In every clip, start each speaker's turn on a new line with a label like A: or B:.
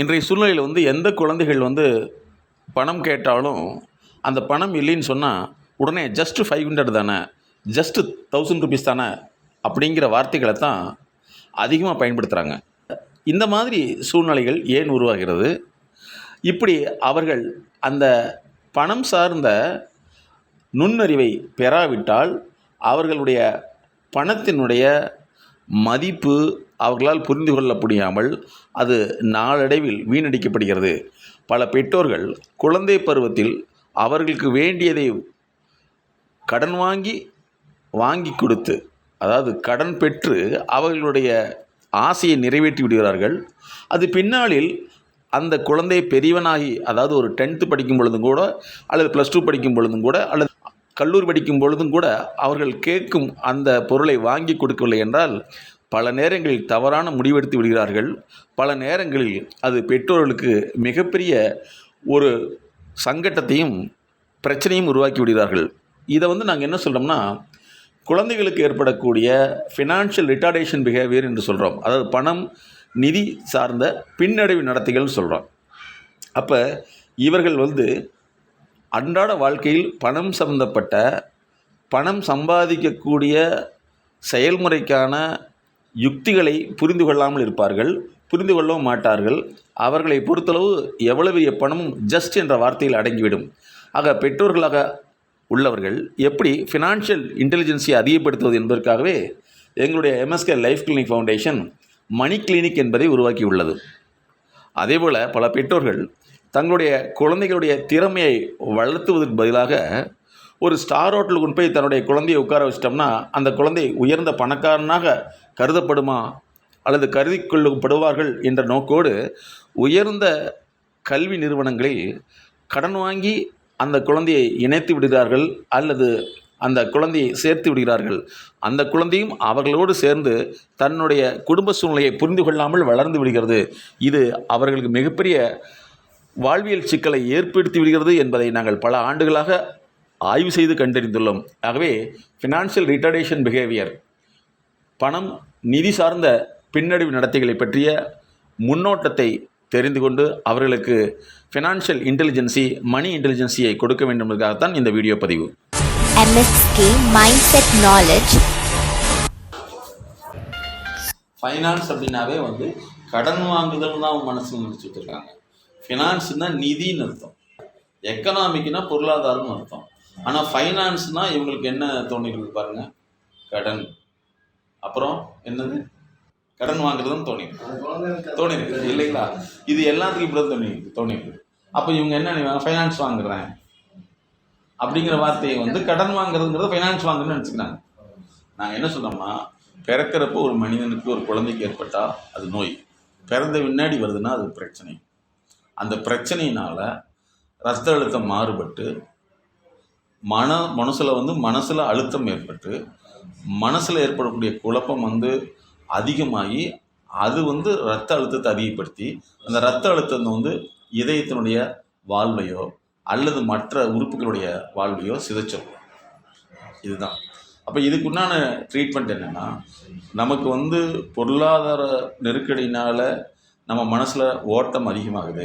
A: இன்றைய சூழ்நிலையில் எந்த குழந்தைகள் பணம் கேட்டாலும் அந்த பணம் இல்லைன்னு சொன்னால் உடனே ஜஸ்ட் 500 தானே, ஜஸ்ட்டு 1000 ருபீஸ் தானே அப்படிங்கிற வார்த்தைகளை தான் அதிகமாக பயன்படுத்துகிறாங்க. இந்த மாதிரி சூழ்நிலைகள் ஏன் உருவாகிறது? இப்படி அவர்கள் அந்த பணம் சார்ந்த நுண்ணறிவை பெறாவிட்டால் அவர்களுடைய பணத்தினுடைய மதிப்பு அவர்களால் புரிந்து கொள்ள முடியாமல் அது நாளடைவில் வீணடிக்கப்படுகிறது. பல பெற்றோர்கள் குழந்தை பருவத்தில் அவர்களுக்கு வேண்டியதை கடன் வாங்கி கொடுத்து, அதாவது கடன் பெற்று அவர்களுடைய ஆசையை நிறைவேற்றி விடுகிறார்கள். அது பின்னாளில் அந்த குழந்தை பெரியவனாகி, அதாவது ஒரு 10th படிக்கும் பொழுதும் கூட, அல்லது +2 படிக்கும் பொழுதும் கூட, அல்லது கல்லூரி படிக்கும் பொழுதும் கூட அவர்கள் கேட்கும் அந்த பொருளை வாங்கி கொடுக்கவில்லை என்றால் பல நேரங்களில் தவறான முடிவெடுத்து விடுகிறார்கள். பல நேரங்களில் அது பெற்றோர்களுக்கு மிகப்பெரிய ஒரு சங்கட்டத்தையும் பிரச்சனையும் உருவாக்கி விடுகிறார்கள். இதை நாங்கள் என்ன சொல்கிறோம்னா, குழந்தைகளுக்கு ஏற்படக்கூடிய ஃபினான்ஷியல் ரிட்டார்டேஷன் பிஹேவியர் என்று சொல்கிறோம். அதாவது பணம் நிதி சார்ந்த பின்னடைவு நடத்தைகள்னு சொல்கிறோம். அப்போ இவர்கள் அன்றாட வாழ்க்கையில் பணம் சம்பந்தப்பட்ட பணம் சம்பாதிக்கக்கூடிய செயல்முறைக்கான யுக்திகளை புரிந்து கொள்ளாமல் இருப்பார்கள், புரிந்து கொள்ளவும் மாட்டார்கள். அவர்களை பொறுத்தளவு எவ்வளவு பெரிய பணமும் ஜஸ்ட் என்ற வார்த்தையில் அடங்கிவிடும். ஆக பெற்றோர்களாக உள்ளவர்கள் எப்படி ஃபினான்ஷியல் இன்டெலிஜென்ஸை அதிகப்படுத்துவது என்பதற்காகவே எங்களுடைய எம்எஸ்கே லைஃப் கிளினிக் ஃபவுண்டேஷன் மணி கிளினிக் என்பதை உருவாக்கியுள்ளது. அதேபோல் பல பெற்றோர்கள் தங்களுடைய குழந்தைகளுடைய திறமையை வளர்த்துவதற்கு பதிலாக ஒரு ஸ்டார் ஹோட்டலுக்கு கொண்டு போய் தன்னுடைய குழந்தையை உட்கார வச்சிட்டோம்னா அந்த குழந்தை உயர்ந்த பணக்காரனாக கருதப்படுமா அல்லது கருதி கொள்ளப்படுவார்கள் என்ற நோக்கோடு உயர்ந்த கல்வி நிறுவனங்களில் கடன் வாங்கி அந்த குழந்தையை இணைத்து விடுகிறார்கள், அல்லது அந்த குழந்தையை சேர்த்து விடுகிறார்கள். அந்த குழந்தையும் அவர்களோடு சேர்ந்து தன்னுடைய குடும்ப சூழ்நிலையை புரிந்து கொள்ளாமல் வளர்ந்து விடுகிறது. இது அவர்களுக்கு மிகப்பெரிய வாழ்வியல் சிக்கலை ஏற்படுத்தி விடுகிறது என்பதை நாங்கள் பல ஆண்டுகளாக ஆய்வு செய்து கண்டறிந்துள்ளோம். ஆகவே ஃபினான்ஷியல் ரிட்டார்டேஷன் பிஹேவியர், பணம் நிதி சார்ந்த பின்னடைவு நடத்தைகளை பற்றிய முன்னோட்டத்தை தெரிந்து கொண்டு அவர்களுக்கு ஃபினான்ஷியல் இன்டெலிஜென்சி, மணி இன்டெலிஜென்சியை கொடுக்க வேண்டும் என்பதற்காகத்தான் இந்த வீடியோ பதிவு.
B: MSK Mindset Knowledge.
A: ஃபைனான்ஸ் அப்படின்னாவே கடன் வாங்குதல் தான் மனசில் நினச்சிட்டு இருக்காங்க. ஃபினான்ஸ்னால் நிதின்னு அர்த்தம், எக்கனாமிக்னா பொருளாதாரம்னு அர்த்தம். ஆனால் ஃபைனான்ஸ்னால் இவங்களுக்கு என்ன தோணிடுது பாருங்கள், கடன், அப்புறம் என்னது கடன் வாங்குறதுன்னு தோணிருக்கு இல்லைங்களா? இது எல்லாத்துக்கும் இப்படி தோணிருக்கு. அப்போ இவங்க என்ன நினைவாங்க, ஃபைனான்ஸ் வாங்குறேன் அப்படிங்கிற வார்த்தையை கடன் வாங்குறதுங்கிறத ஃபைனான்ஸ் வாங்குறதுன்னு நினச்சிக்கிறாங்க. நாங்கள் என்ன சொல்கிறோம்னா, பிறக்கிறப்போ ஒரு மனிதனுக்கு ஒரு குழந்தைக்கு ஏற்பட்டால் அது நோய், பிறந்த பின்னாடி வருதுன்னா அது பிரச்சனை. அந்த பிரச்சனையினால் ரத்த அழுத்தம் மாறுபட்டு மனசில் அழுத்தம் ஏற்பட்டு மனசில் ஏற்படக்கூடிய குழப்பம் அதிகமாகி அது ரத்த அழுத்தத்தை அதிகப்படுத்தி அந்த ரத்த அழுத்தம் இதயத்தினுடைய வாழ்வையோ அல்லது மற்ற உறுப்புகளுடைய வாழ்வையோ சிதைச்சிடும். இதுதான். அப்போ இதுக்குண்டான ட்ரீட்மெண்ட் என்னென்னா, நமக்கு பொருளாதார நெருக்கடினால் நம்ம மனசில் ஓட்டம் அதிகமாகுது,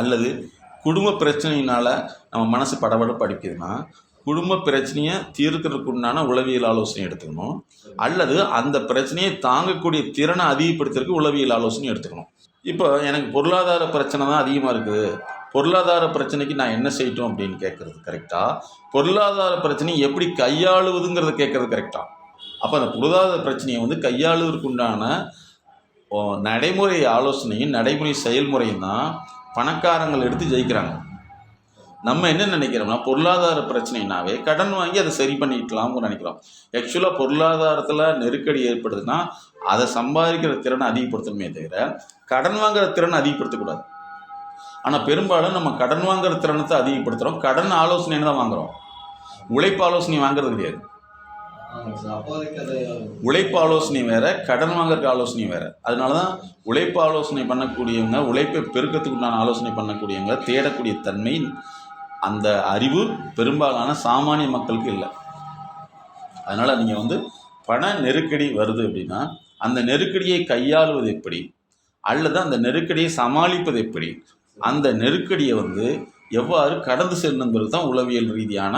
A: அல்லது குடும்ப பிரச்சனையினால் நம்ம மனசு படபடப்பு அடிக்குதுன்னா குடும்ப பிரச்சனையை தீர்க்கிறதுக்கு உண்டான உளவியல் ஆலோசனை எடுத்துக்கணும், அல்லது அந்த பிரச்சனையை தாங்கக்கூடிய திறனை அதிகப்படுத்துறதுக்கு உளவியல் ஆலோசனை எடுத்துக்கணும். இப்போ எனக்கு பொருளாதார பிரச்சனை தான் அதிகமாக இருக்குது, பொருளாதார பிரச்சனைக்கு நான் என்ன செய்யட்டும் அப்படின்னு கேட்குறது கரெக்டாக, பொருளாதார பிரச்சனையை எப்படி கையாளுவதுங்கிறத கேட்குறது கரெக்டாக. அப்போ அந்த பொருளாதார பிரச்சனையை கையாளுவதற்கு உண்டான நடைமுறை ஆலோசனையும் நடைமுறை செயல்முறையும் தான் பணக்காரங்கள் எடுத்து ஜெயிக்கிறாங்க. நம்ம என்ன நினைக்கிறோம்னா, பொருளாதார பிரச்சனைனாவே கடன் வாங்கி அதை சரி பண்ணிக்கலாம்னு நினைக்கிறோம். ஆக்சுவலாக பொருளாதாரத்தில் நெருக்கடி ஏற்படுதுன்னா அதை சம்பாதிக்கிற திறனை அதிகப்படுத்தணுமே தவிர கடன் வாங்குகிற திறனை அதிகப்படுத்தக்கூடாது. ஆனால் பெரும்பாலும் நம்ம கடன் வாங்குகிற திறனத்தை அதிகப்படுத்துகிறோம், கடன் ஆலோசனைன்னு தான் வாங்குகிறோம், உழைப்பு ஆலோசனை வாங்குறது கிடையாது. உழைப்பு ஆலோசனை வேற, கடன் வாங்குறதுக்கு ஆலோசனை வேற. அதனால தான் உழைப்பு ஆலோசனை பண்ணக்கூடியவங்க, உழைப்பை பெருக்கத்துக்கு உண்டான ஆலோசனை பண்ணக்கூடியவங்க தேடக்கூடிய தன்மை, அந்த அறிவு பெரும்பாலான சாமானிய மக்களுக்கு இல்லை. அதனால் நீங்கள் பண நெருக்கடி வருது அப்படின்னா அந்த நெருக்கடியை கையாளுவது எப்படி, அல்லது அந்த நெருக்கடியை சமாளிப்பது எப்படி, அந்த நெருக்கடியை வந்து எவ்வாறு கடந்து செல்லுங்கிறது தான் உளவியல் ரீதியான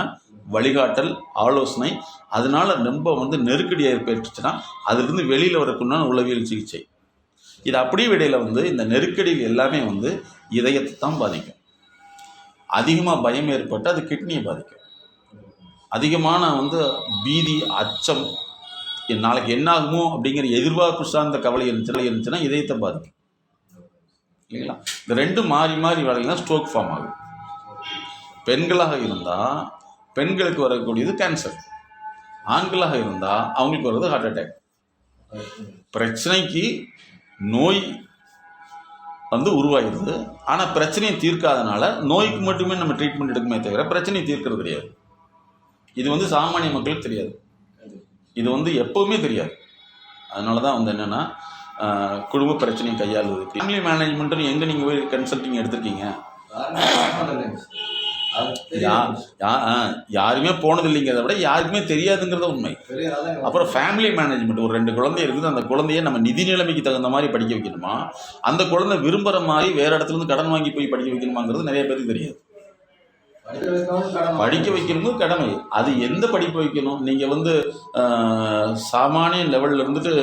A: வழிகாட்டல், ஆலோசனை. அதனால் ரொம்ப வந்து நெருக்கடி ஏற்பட்டுச்சுன்னா அதிலிருந்து வெளியில் வரக்குண்டான உளவியல் சிகிச்சை. இது அப்படியே இடையில் வந்து இந்த நெருக்கடிகள் எல்லாமே வந்து இதயத்தை தான் பாதிக்கும். அதிகமாக பயம் ஏற்பட்டு அது கிட்னியை பாதிக்கும். அதிகமான வந்து பீதி, அச்சம், நாளைக்கு என்ன ஆகுமோ அப்படிங்கிற எதிர்பார்ப்பு சார்ந்த கவலை இருந்துச்சுன்னா இதயத்தை பாதிக்கும் இல்லைங்களா. இந்த ரெண்டும் மாறி மாறி வரலைன்னா ஸ்ட்ரோக் ஃபார்ம் ஆகும். பெண்களாக இருந்தால் பெண்களுக்கு வரக்கூடியது கேன்சர், ஆண்களாக இருந்தால் அவங்களுக்கு வர்றது ஹார்ட் அட்டாக். பிரச்சனைக்கு நோய் வந்து உருவாகிடுது, ஆனால் பிரச்சனையை தீர்க்காதனால நோய்க்கு மட்டுமே நம்ம ட்ரீட்மெண்ட் எடுக்குமே தவிர பிரச்சனையை தீர்க்கிறது கிடையாது. இது வந்து சாமானிய மக்களுக்கு தெரியாது, இது வந்து எப்போவுமே தெரியாது. அதனால தான் வந்து என்னென்னா குடும்ப பிரச்சனையை கையாளுவது, ஃபேமிலி மேனேஜ்மெண்ட்டுன்னு எங்கே நீங்கள் போய் கன்சல்டிங் எடுத்திருக்கீங்க? யாருமே போனது இல்லைங்கிறத விட யாருக்குமே தெரியாதுங்கிறத உண்மை. அப்புறம் ஃபேமிலி மேனேஜ்மெண்ட், ஒரு 2 குழந்தை இருக்குது, அந்த குழந்தைய நம்ம நிதி நிலைமைக்கு தகுந்த மாதிரி படிக்க வைக்கணுமா, அந்த குழந்தை விரும்புகிற மாதிரி வேறு இடத்துலேருந்து கடன் வாங்கி போய் படிக்க வைக்கணுமாங்கிறது நிறைய பேருக்கு தெரியாது. படிக்க வைக்கணும் கடமை. அது எந்த படிப்பு வைக்கணும்? நீங்கள் வந்து சாமானிய லெவலில் இருந்துட்டு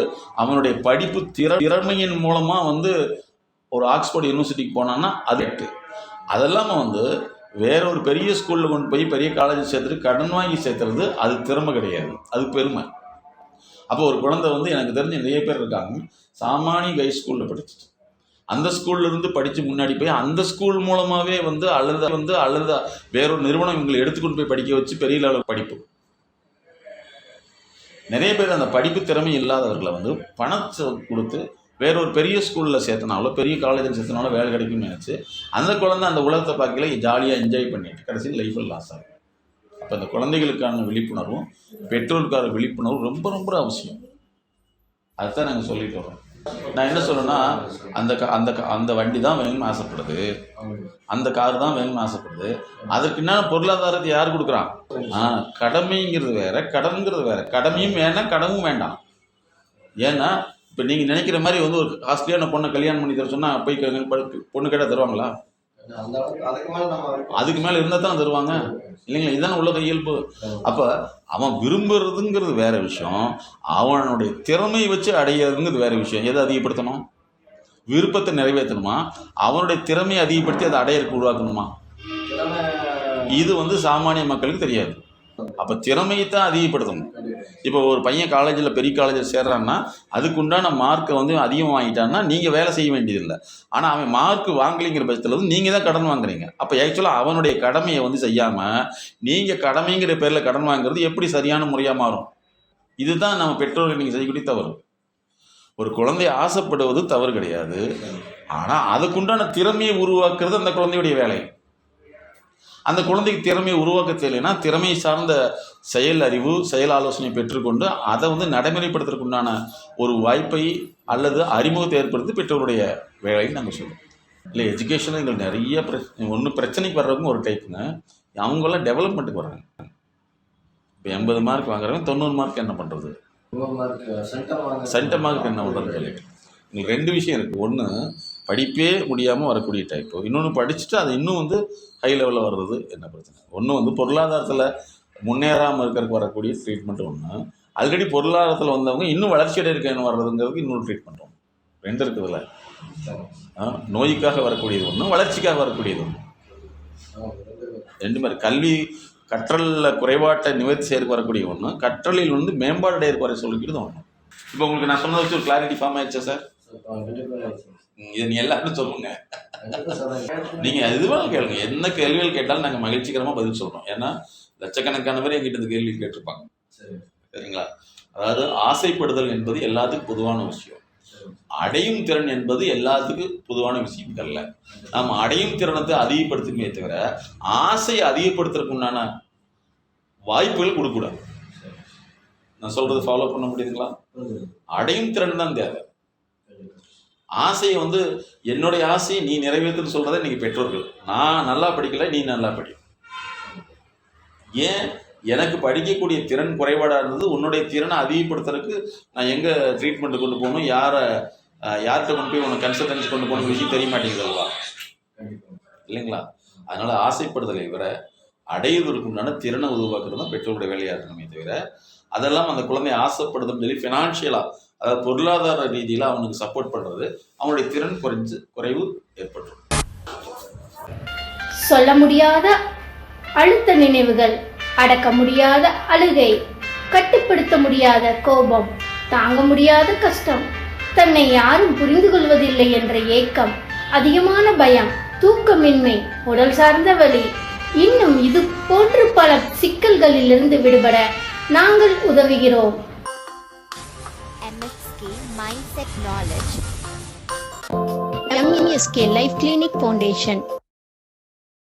A: அவனுடைய படிப்பு திறமையின் மூலமாக வந்து ஒரு ஆக்ஸ்போர்ட் யூனிவர்சிட்டிக்கு போனான்னா அது 8. அதெல்லாமல் வந்து வேற ஒரு பெரிய ஸ்கூலில் கொண்டு போய் பெரிய காலேஜ் சேர்த்துட்டு கடன் வாங்கி சேர்த்துறது அது திறமை கிடையாது, அது பெருமை. அப்போ ஒரு குழந்தை வந்து எனக்கு தெரிஞ்ச நிறைய பேர் இருக்காங்க, சாமானிய கை ஸ்கூலில் படிச்சுட்டு அந்த ஸ்கூல்ல இருந்து படித்து முன்னாடி போய் அந்த ஸ்கூல் மூலமாகவே வந்து அல்லது வேறொரு நிறுவனம் இவங்களை எடுத்துக்கொண்டு போய் படிக்க வச்சு பெரிய அளவு படிப்பு. நிறைய பேர் அந்த படிப்பு திறமை இல்லாதவர்களை வந்து பணத்தை கொடுத்து வேறொரு பெரிய ஸ்கூலில் சேர்த்தனாலோ பெரிய காலேஜில் சேர்த்தனாலோ வேலை கிடைக்கும்னு நினச்சி அந்த குழந்தை அந்த உலகத்தை பார்க்கல ஜாலியாக என்ஜாய் பண்ணிட்டு கடைசியில் லைஃப்பில் லாஸ் ஆகும். அப்போ அந்த குழந்தைகளுக்கான விழிப்புணர்வும் பெற்றோருக்கான விழிப்புணர்வும் ரொம்ப ரொம்ப அவசியம். அதுதான் நாங்கள் சொல்லிட்டு வரோம். நான் என்ன சொல்றேன்னா, அந்த வண்டி தான் வேணும்னு ஆசைப்படுது, அந்த கார் தான் வேணும்னு ஆசைப்படுது. அதற்கு என்னென்ன பொருளாதாரத்தை யார் கொடுக்குறான்? கடமைங்கிறது வேற, கடன்கிறது வேற. கடமையும் வேணாம், கடமும் வேண்டாம். ஏன்னா இப்போ நீங்கள் நினைக்கிற மாதிரி வந்து ஒரு காஸ்ட்லியான பொண்ணை கல்யாணம் பண்ணி தர சொன்னால் போய் பொண்ணு கேட்டால் தருவாங்களா? அதுக்கு மேலே இருந்தால் தான் தருவாங்க இல்லைங்களா. இதுதானே உலக இயல்பு. அப்போ அவன் விரும்புறதுங்கிறது வேற விஷயம், அவனுடைய திறமையை வச்சு அடையிறதுங்கிறது வேற விஷயம். எதை அதிகப்படுத்தணும்? விருப்பத்தை நிறைவேற்றணுமா, அவனுடைய திறமையை அதிகப்படுத்தி அதை அடையறதுக்கு உருவாக்கணுமா? இது வந்து சாமானிய மக்களுக்கு தெரியாது. அப்போ திறமையை தான் அதிகப்படுத்தணும். இப்போ ஒரு பையன் காலேஜில் பெரிய காலேஜில் சேர்றான்னா அதுக்கு உண்டான மார்க்கை வந்து அதிகமாக வாங்கிட்டான்னா நீங்கள் வேலை செய்ய வேண்டியதில்லை. ஆனால் அவன் மார்க் வாங்கலைங்கிற பட்சத்தில் வந்து நீங்கள் தான் கடன் வாங்குறீங்க. அப்போ ஆக்சுவலாக அவனுடைய கடமையை வந்து செய்யாமல் நீங்கள் கடமைங்கிற பேரில் கடன் வாங்குறது எப்படி சரியான முறையாக மாறும்? இதுதான் நம்ம பெற்றோர்கள் நீங்கள் செய்யக்கூடிய தவறு. ஒரு குழந்தைய ஆசைப்படுவது தவறு கிடையாது, ஆனால் அதுக்குண்டான திறமையை உருவாக்குறது அந்த குழந்தையுடைய வேலை. அந்த குழந்தைக்கு திறமையை உருவாக்க தெரியலைன்னா திறமை சார்ந்த செயல் அறிவு, செயல் ஆலோசனை பெற்றுக்கொண்டு அதை வந்து நடைமுறைப்படுத்துறதுக்கு உண்டான ஒரு வாய்ப்பை அல்லது அறிமுகத்தை ஏற்படுத்தி பெற்றோருடைய வேலைன்னு நாங்கள் சொல்லுவோம். இல்லை எஜுகேஷனில் எங்களுக்கு நிறைய பிரச்சனைக்கு வர்றவங்க ஒரு டைப்புங்க, அவங்களாம் டெவலப்மெண்ட்டுக்கு வர்றாங்க. இப்போ 80 மார்க் வாங்குறவங்க 90 மார்க் என்ன பண்ணுறது, சென்டம் மார்க் என்ன பண்ணுறது சொல்லிட்டு எங்களுக்கு 2 விஷயம் இருக்குது. ஒன்று படிப்பே முடியாமல் வரக்கூடிய டைப்பு, இன்னொன்று படிச்சுட்டு அது இன்னும் வந்து ஹை லெவலில் வர்றது என்ன பிரச்சனை. ஒன்று வந்து பொருளாதாரத்தில் முன்னேறாமல் இருக்கிறதுக்கு வரக்கூடிய ட்ரீட்மெண்ட் ஒன்று, ஆல்ரெடி பொருளாதாரத்தில் வந்தவங்க இன்னும் வளர்ச்சியடைய இருக்கணும் வர்றதுங்கிறதுக்கு இன்னொரு ட்ரீட்மெண்ட் ஒன்று. 2 இருக்குதுல்ல. நோய்க்காக வரக்கூடியது ஒன்று, வளர்ச்சிக்காக வரக்கூடியது ஒன்று. 2 மாதிரி கல்வி கற்றலில் குறைபாட்டை நிவர்த்தி செய்யறதுக்கு வரக்கூடிய ஒன்று, கற்றலில் வந்து மேம்பாடு அடையிறதுக்கு வர சொல்லிக்கிறது ஒன்று. இப்போ உங்களுக்கு நான் சொன்னதை வச்சு ஒரு கிளாரிட்டி ஃபார்ம் ஆயிடுச்சா சார்? இதை நீ எல்லாரும் சொல்லுங்க, நீங்கள் இதுவாக கேளுங்க, என்ன கேள்விகள் கேட்டாலும் நாங்கள் மகிழ்ச்சிகரமாக பதில் சொல்கிறோம். ஏன்னா லட்சக்கணக்கான பேர் எங்கிட்ட இந்த கேள்வி கேட்டிருப்பாங்க, சரிங்களா. அதாவது ஆசைப்படுதல் என்பது எல்லாத்துக்கும் பொதுவான விஷயம், அடையும் திறன் என்பது எல்லாத்துக்கும் பொதுவான விஷயம் அல்ல. நாம் அடையும் திறனத்தை அதிகப்படுத்துமே தவிர ஆசையை அதிகப்படுத்துறதுக்கு உண்டான வாய்ப்புகள் கொடுக்கக்கூடாது. நான் சொல்றது ஃபாலோ பண்ண முடியுதுங்களா? அடையும் திறன் தான் தேவை. ஆசையை வந்து என்னுடைய ஆசையை நீ நிறைவேற்றுன்னு சொல்றதை இன்னைக்கு பெற்றோர்கள், நான் நல்லா படிக்கல நீ நல்லா படி. ஏன் எனக்கு படிக்கக்கூடிய திறன் குறைபாடாக இருந்தது, உன்னுடைய திறனை அதிகப்படுத்துறதுக்கு நான் எங்கே ட்ரீட்மெண்ட்டு கொண்டு போகணும், யாரை யார்கிட்ட கொண்டு போய் உனக்கு கன்சல்டன்சி கொண்டு போன விஷயம் தெரிய மாட்டேங்குதுல்வா இல்லைங்களா? அதனால் ஆசைப்படுதலை விட அடைவதற்குண்டான திறனை உருவாக்குறது தான் பெற்றோருடைய வேலையாக இருக்கணுமே தவிர அதெல்லாம் அந்த குழந்தை ஆசைப்படுதுன்னு சொல்லி ஃபினான்ஷியலாக, அதாவது பொருளாதார ரீதியில் அவனுக்கு சப்போர்ட் பண்ணுறது அவனுடைய திறன் குறைவு ஏற்பட்டுரும்.
C: சொல்ல முடியாத அழுத்த நினைவுகள், அடக்க முடியாத அழுகை, கட்டுப்படுத்த முடியாத கோபம், தாங்க முடியாத கஷ்டம், தன்னை யாரும் புரிந்து கொள்வதில்லை என்ற ஏக்கம், அதிகமான பயம், தூக்கமின்மை, உடல் சார்ந்த வலி, இன்னும் இது போன்று பல சிக்கல்களிலிருந்து விடுபட நாங்கள் உதவுகிறோம்.
B: MSK Mindset Knowledge.
C: MSK Life Clinic Foundation.